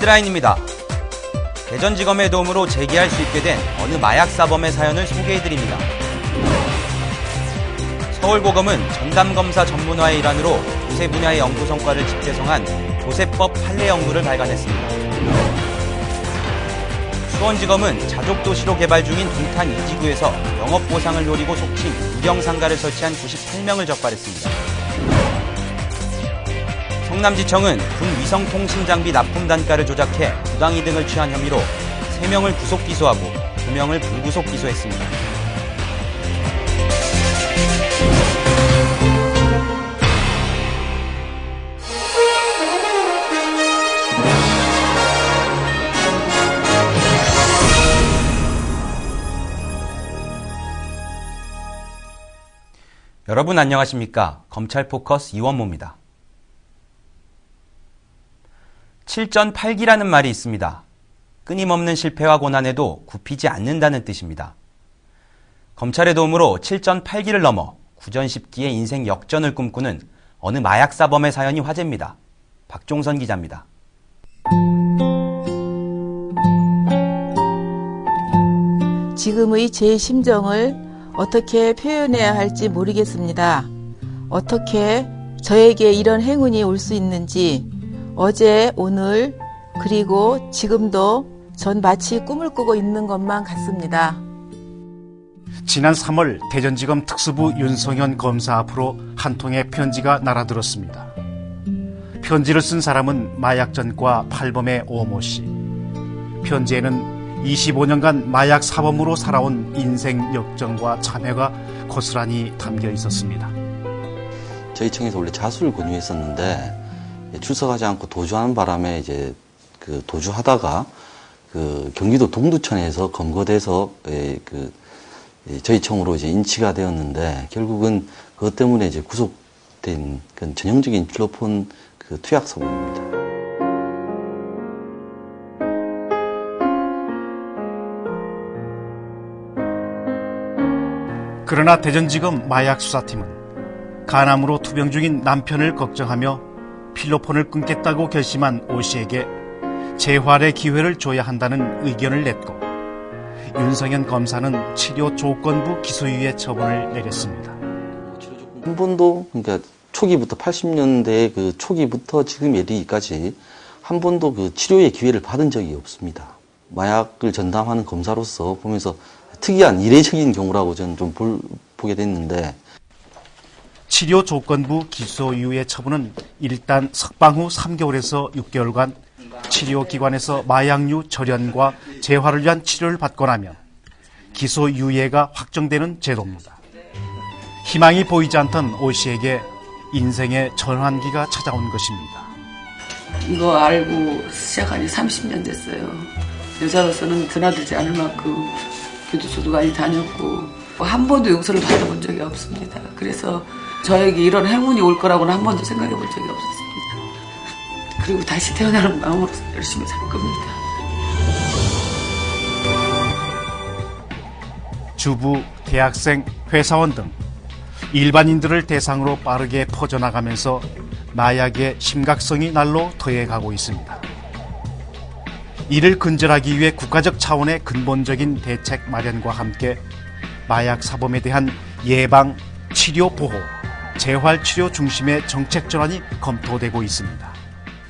헤드라인입니다. 대전지검의 도움으로 제기할 수 있게 된 어느 마약사범의 사연을 소개해드립니다. 서울고검은 전담검사 전문화의 일환으로 조세 분야의 연구 성과를 집대성한 조세법 판례 연구를 발간했습니다. 수원지검은 자족도시로 개발 중인 동탄 2지구에서 영업보상을 노리고 속칭 유령상가를 설치한 98명을 적발했습니다. 성남지청은 군위성통신장비 납품 단가를 조작해 부당이득을 취한 혐의로 3명을 구속 기소하고 2명을 불구속 기소했습니다. 여러분 안녕하십니까? 검찰포커스 이원모입니다. 7전 8기라는 말이 있습니다. 끊임없는 실패와 고난에도 굽히지 않는다는 뜻입니다. 검찰의 도움으로 7전 8기를 넘어 9전 10기의 인생 역전을 꿈꾸는 어느 마약사범의 사연이 화제입니다. 박종선 기자입니다. 지금의 제 심정을 어떻게 표현해야 할지 모르겠습니다. 어떻게 저에게 이런 행운이 올 수 있는지 어제, 오늘, 그리고 지금도 전 마치 꿈을 꾸고 있는 것만 같습니다. 지난 3월 대전지검 특수부 윤성현 검사 앞으로 한 통의 편지가 날아들었습니다. 편지를 쓴 사람은 마약전과 팔범의 오모 씨. 편지에는 25년간 마약 사범으로 살아온 인생 역전과 참회가 고스란히 담겨 있었습니다. 저희 청에서 원래 자수를 권유했었는데 출석하지 않고 도주하는 바람에 이제 도주하다가 경기도 동두천에서 검거돼서 저희 청으로 이제 인치가 되었는데 결국은 그것 때문에 이제 구속된 그런 전형적인 필로폰 투약 사범입니다. 그러나 대전지검 마약수사팀은 간암으로 투병 중인 남편을 걱정하며 필로폰을 끊겠다고 결심한 오 씨에게 재활의 기회를 줘야 한다는 의견을 냈고 윤성현 검사는 치료 조건부 기소유예 처분을 내렸습니다. 한 번도 그러니까 초기부터 80년대 초기부터 지금 예리까지 한 번도 치료의 기회를 받은 적이 없습니다. 마약을 전담하는 검사로서 보면서 특이한 이례적인 경우라고 저는 좀 보게 됐는데 치료 조건부 기소유예 처분은 일단 석방 후 3개월에서 6개월간 치료기관에서 마약류 절연과 재활을 위한 치료를 받고 나면 기소유예가 확정되는 제도입니다. 희망이 보이지 않던 오 씨에게 인생의 전환기가 찾아온 것입니다. 이거 알고 시작한 지 30년 됐어요. 여자로서는 드나들지 않을 만큼 교도소도 많이 다녔고 한 번도 용서를 받아본 적이 없습니다. 그래서 저에게 이런 행운이 올 거라고는 한 번도 생각해 본 적이 없었습니다. 그리고 다시 태어나는 마음으로 열심히 살 겁니다. 주부, 대학생, 회사원 등 일반인들을 대상으로 빠르게 퍼져나가면서 마약의 심각성이 날로 더해가고 있습니다. 이를 근절하기 위해 국가적 차원의 근본적인 대책 마련과 함께 마약 사범에 대한 예방, 치료, 보호, 재활치료 중심의 정책 전환이 검토되고 있습니다.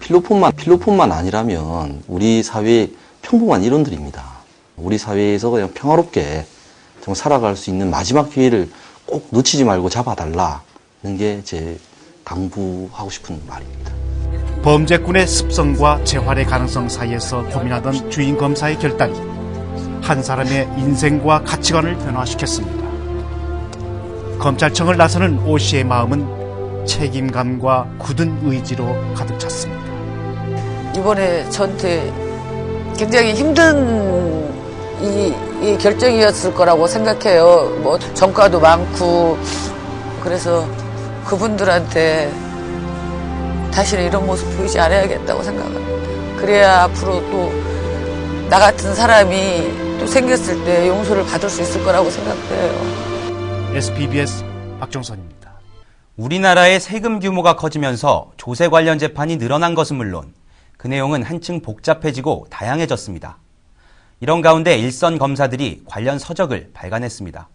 필로폰만 아니라면 우리 사회의 평범한 일원들입니다. 우리 사회에서 그냥 평화롭게 정말 살아갈 수 있는 마지막 기회를 꼭 놓치지 말고 잡아달라는 게 제 당부하고 싶은 말입니다. 범죄꾼의 습성과 재활의 가능성 사이에서 고민하던 주인 검사의 결단이 한 사람의 인생과 가치관을 변화시켰습니다. 검찰청을 나서는 오 씨의 마음은 책임감과 굳은 의지로 가득 찼습니다. 이번에 저한테 굉장히 힘든 이 결정이었을 거라고 생각해요. 뭐 전과도 많고 그래서 그분들한테 다시는 이런 모습 보이지 않아야겠다고 생각합니다. 그래야 앞으로 또 나 같은 사람이 또 생겼을 때 용서를 받을 수 있을 거라고 생각해요. SBBS 박정선입니다. 우리나라의 세금 규모가 커지면서 조세 관련 재판이 늘어난 것은 물론 그 내용은 한층 복잡해지고 다양해졌습니다. 이런 가운데 일선 검사들이 관련 서적을 발간했습니다.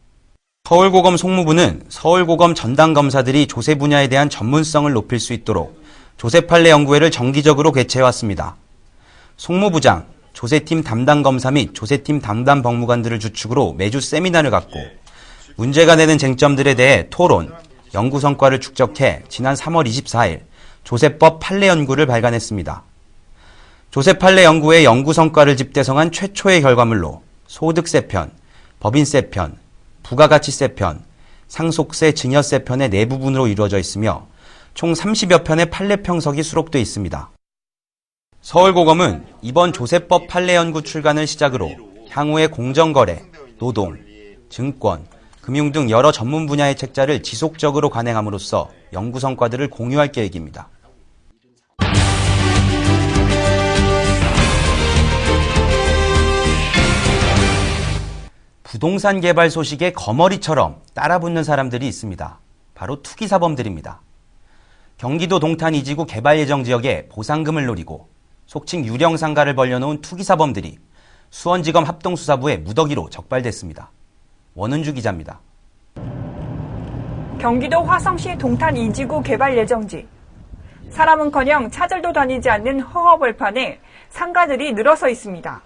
서울고검 송무부는 서울고검 전담 검사들이 조세 분야에 대한 전문성을 높일 수 있도록 조세 판례 연구회를 정기적으로 개최해왔습니다. 송무부장, 조세팀 담당 검사 및 조세팀 담당 법무관들을 주축으로 매주 세미나를 갖고 문제가 되는 쟁점들에 대해 토론, 연구 성과를 축적해 지난 3월 24일 조세법 판례 연구를 발간했습니다. 조세 판례 연구의 연구 성과를 집대성한 최초의 결과물로 소득세 편, 법인세 편, 부가가치세 편, 상속세, 증여세 편의 네 부분으로 이루어져 있으며 총 30여 편의 판례 평석이 수록되어 있습니다. 서울고검은 이번 조세법 판례 연구 출간을 시작으로 향후의 공정거래, 노동, 증권, 금융 등 여러 전문 분야의 책자를 지속적으로 간행함으로써 연구 성과들을 공유할 계획입니다. 부동산 개발 소식에 거머리처럼 따라붙는 사람들이 있습니다. 바로 투기사범들입니다. 경기도 동탄 이지구 개발 예정 지역에 보상금을 노리고 속칭 유령상가를 벌려놓은 투기사범들이 수원지검 합동수사부에 무더기로 적발됐습니다. 원은주 기자입니다. 경기도 화성시 동탄 이지구 개발 예정지. 사람은커녕 차들도 다니지 않는 허허벌판에 상가들이 늘어서 있습니다.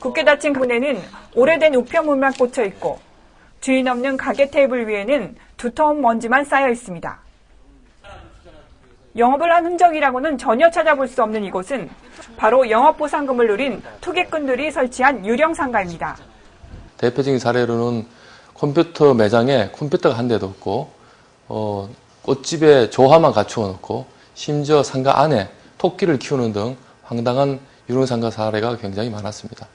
굳게 닫힌 문에는 오래된 우편물만 꽂혀 있고 주인 없는 가게 테이블 위에는 두터운 먼지만 쌓여 있습니다. 영업을 한 흔적이라고는 전혀 찾아볼 수 없는 이곳은 바로 영업보상금을 누린 투기꾼들이 설치한 유령 상가입니다. 대표적인 사례로는 컴퓨터 매장에 컴퓨터가 한 대도 없고 꽃집에 조화만 갖추어 놓고 심지어 상가 안에 토끼를 키우는 등 황당한 유령 상가 사례가 굉장히 많았습니다.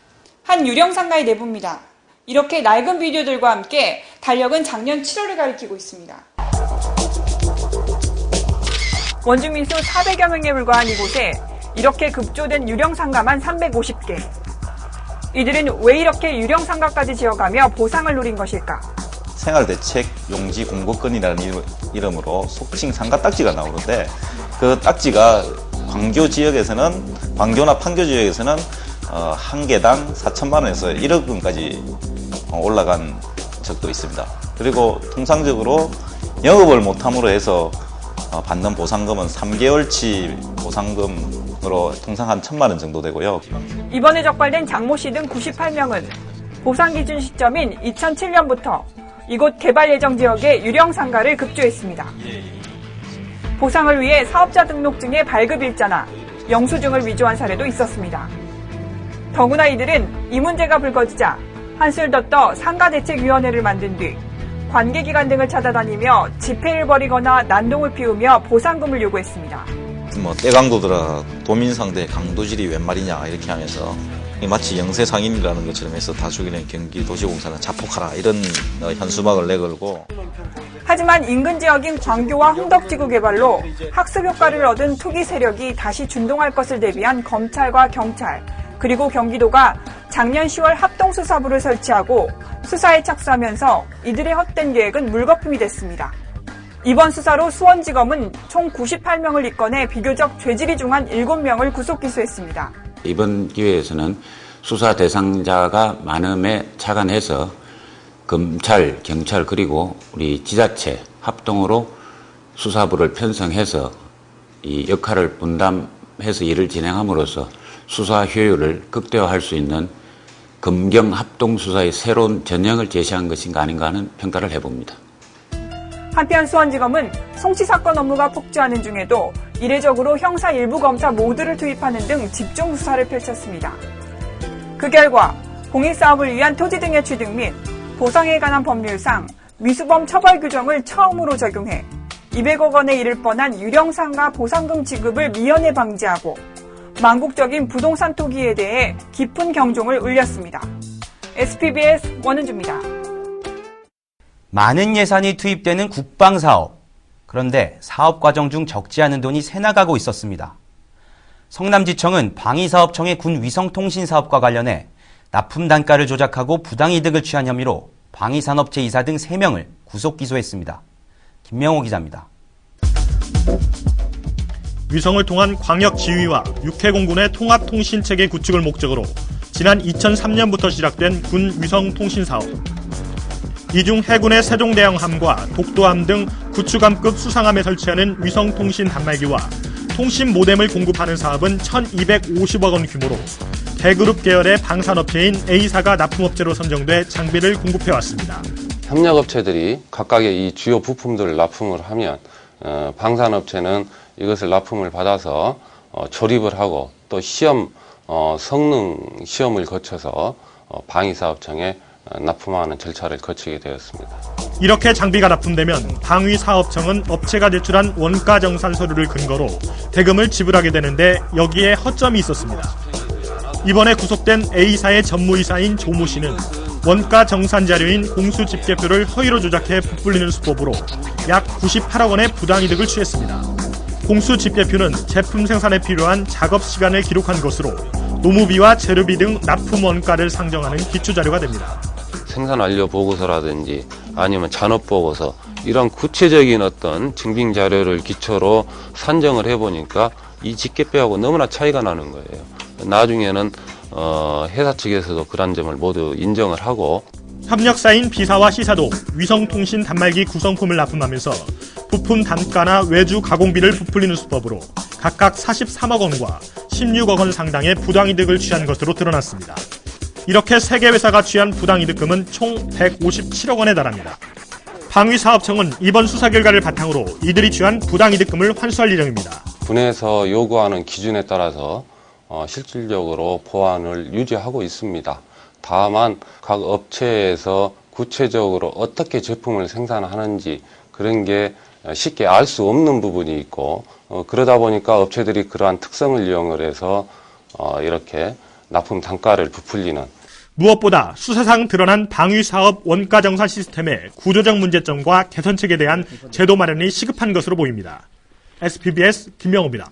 한 유령 상가의 내부입니다. 이렇게 낡은 비디오들과 함께 달력은 작년 7월을 가리키고 있습니다. 원주민 수 400여 명에 불과한 이곳에 이렇게 급조된 유령 상가만 350개. 이들은 왜 이렇게 유령 상가까지 지어가며 보상을 노린 것일까? 생활대책 용지 공급권이라는 이름으로 속칭 상가 딱지가 나오는데 그 딱지가 광교나 판교 지역에서는 한 개당 4천만 원에서 1억 원까지 올라간 적도 있습니다. 그리고 통상적으로 영업을 못함으로 해서 받는 보상금은 3개월치 보상금으로 통상 한 1,000만 원 정도 되고요. 이번에 적발된 장모 씨 등 98명은 보상 기준 시점인 2007년부터 이곳 개발 예정 지역에 유령 상가를 급조했습니다. 보상을 위해 사업자 등록증의 발급일자나 영수증을 위조한 사례도 있었습니다. 더구나 이들은 이 문제가 불거지자 한술 더 떠 상가대책위원회를 만든 뒤 관계기관 등을 찾아다니며 집회를 벌이거나 난동을 피우며 보상금을 요구했습니다. 떼강도들아 도민상대 강도질이 웬 말이냐 이렇게 하면서 마치 영세상인이라는 것처럼 해서 다수기는 경기도시공사는 자폭하라 이런 현수막을 내걸고. 하지만 인근 지역인 광교와 흥덕지구 개발로 학습 효과를 얻은 투기 세력이 다시 준동할 것을 대비한 검찰과 경찰 그리고 경기도가 작년 10월 합동수사부를 설치하고 수사에 착수하면서 이들의 헛된 계획은 물거품이 됐습니다. 이번 수사로 수원지검은 총 98명을 입건해 비교적 죄질이 중한 7명을 구속 기소했습니다. 이번 기회에서는 수사 대상자가 많음에 착안해서 검찰, 경찰 그리고 우리 지자체 합동으로 수사부를 편성해서 이 역할을 분담해서 일을 진행함으로써 수사 효율을 극대화할 수 있는 검경 합동수사의 새로운 전형을 제시한 것인가 아닌가 하는 평가를 해봅니다. 한편 수원지검은 송치 사건 업무가 폭주하는 중에도 이례적으로 형사 일부 검사 모두를 투입하는 등 집중 수사를 펼쳤습니다. 그 결과 공익사업을 위한 토지 등의 취득 및 보상에 관한 법률상 미수범 처벌 규정을 처음으로 적용해 200억 원에 이를 뻔한 유령상가 보상금 지급을 미연에 방지하고 망국적인 부동산 투기에 대해 깊은 경종을 울렸습니다. SPBS 원은주입니다. 많은 예산이 투입되는 국방사업. 그런데 사업 과정 중 적지 않은 돈이 새나가고 있었습니다. 성남지청은 방위사업청의 군 위성통신 사업과 관련해 납품 단가를 조작하고 부당이득을 취한 혐의로 방위산업체 이사 등 3명을 구속 기소했습니다. 김명호 기자입니다. 위성을 통한 광역 지휘와 육해공군의 통합 통신 체계 구축을 목적으로 지난 2003년부터 시작된 군 위성 통신 사업. 이 중 해군의 세종대왕함과 독도함 등 구축함급 수상함에 설치하는 위성 통신 단말기와 통신 모뎀을 공급하는 사업은 1,250억 원 규모로 대그룹 계열의 방산업체인 A사가 납품업체로 선정돼 장비를 공급해왔습니다. 협력업체들이 각각의 이 주요 부품들을 납품을 하면 방산업체는 이것을 납품을 받아서 조립을 하고 또 성능 시험을 거쳐서 방위사업청에 납품하는 절차를 거치게 되었습니다. 이렇게 장비가 납품되면 방위사업청은 업체가 제출한 원가정산 서류를 근거로 대금을 지불하게 되는데 여기에 허점이 있었습니다. 이번에 구속된 A사의 전무이사인 조모 씨는 원가 정산 자료인 공수집계표를 허위로 조작해 부풀리는 수법으로 약 98억 원의 부당이득을 취했습니다. 공수집계표는 제품 생산에 필요한 작업 시간을 기록한 것으로 노무비와 재료비 등 납품 원가를 상정하는 기초자료가 됩니다. 생산 완료 보고서라든지 아니면 잔업 보고서 이런 구체적인 어떤 증빙 자료를 기초로 산정을 해보니까 이 집계표하고 너무나 차이가 나는 거예요. 나중에는 회사 측에서도 그런 점을 모두 인정을 하고 협력사인 B사와 C사도 위성통신 단말기 구성품을 납품하면서 부품 단가나 외주 가공비를 부풀리는 수법으로 각각 43억 원과 16억 원 상당의 부당이득을 취한 것으로 드러났습니다. 이렇게 3개 회사가 취한 부당이득금은 총 157억 원에 달합니다. 방위사업청은 이번 수사 결과를 바탕으로 이들이 취한 부당이득금을 환수할 예정입니다. 군에서 요구하는 기준에 따라서 실질적으로 보안을 유지하고 있습니다. 다만 각 업체에서 구체적으로 어떻게 제품을 생산하는지 그런 게 쉽게 알 수 없는 부분이 있고 그러다 보니까 업체들이 그러한 특성을 이용을 해서 이렇게 납품 단가를 부풀리는. 무엇보다 수사상 드러난 방위사업 원가정산 시스템의 구조적 문제점과 개선책에 대한 제도 마련이 시급한 것으로 보입니다. SPBS 김명호입니다.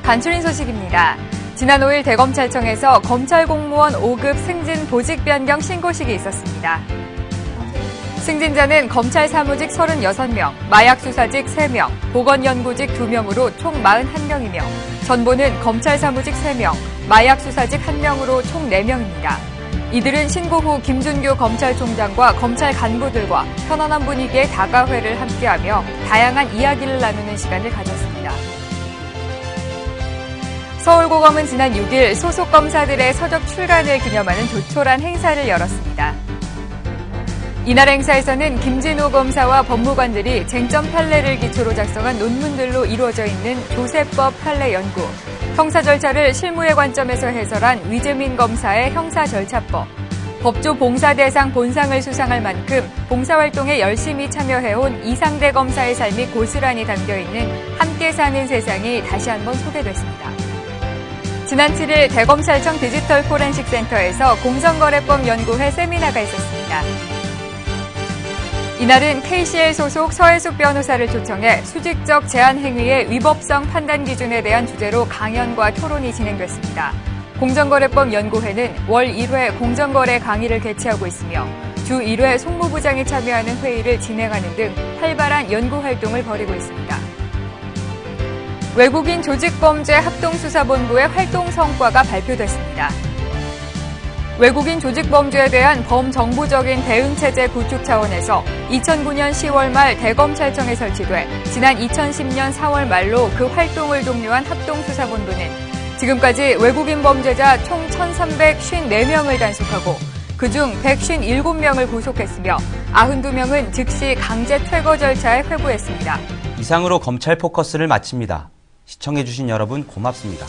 간추린 소식입니다. 지난 5일 대검찰청에서 검찰 공무원 5급 승진 보직 변경 신고식이 있었습니다. 승진자는 검찰 사무직 36명, 마약 수사직 3명, 보건연구직 2명으로 총 41명이며 전보는 검찰 사무직 3명, 마약 수사직 1명으로 총 4명입니다. 이들은 신고 후 김준규 검찰총장과 검찰 간부들과 편안한 분위기의 다가회를 함께하며 다양한 이야기를 나누는 시간을 가졌습니다. 서울고검은 지난 6일 소속 검사들의 서적 출간을 기념하는 조촐한 행사를 열었습니다. 이날 행사에서는 김진호 검사와 법무관들이 쟁점 판례를 기초로 작성한 논문들로 이루어져 있는 조세법 판례 연구, 형사 절차를 실무의 관점에서 해설한 위재민 검사의 형사절차법, 법조 봉사 대상 본상을 수상할 만큼 봉사활동에 열심히 참여해온 이상대 검사의 삶이 고스란히 담겨있는 함께 사는 세상이 다시 한번 소개됐습니다. 지난 7일 대검찰청 디지털 포렌식 센터에서 공정거래법 연구회 세미나가 있었습니다. 이날은 KCL 소속 서해숙 변호사를 초청해 수직적 제한 행위의 위법성 판단 기준에 대한 주제로 강연과 토론이 진행됐습니다. 공정거래법 연구회는 월 1회 공정거래 강의를 개최하고 있으며 주 1회 송무부장이 참여하는 회의를 진행하는 등 활발한 연구 활동을 벌이고 있습니다. 외국인 조직범죄 합동수사본부의 활동 성과가 발표됐습니다. 외국인 조직범죄에 대한 범정부적인 대응체제 구축 차원에서 2009년 10월 말 대검찰청에 설치돼 지난 2010년 4월 말로 그 활동을 종료한 합동수사본부는 지금까지 외국인 범죄자 총 1,354명을 단속하고 그중 157명을 구속했으며 92명은 즉시 강제 퇴거 절차에 회부했습니다. 이상으로 검찰 포커스를 마칩니다. 시청해주신 여러분 고맙습니다.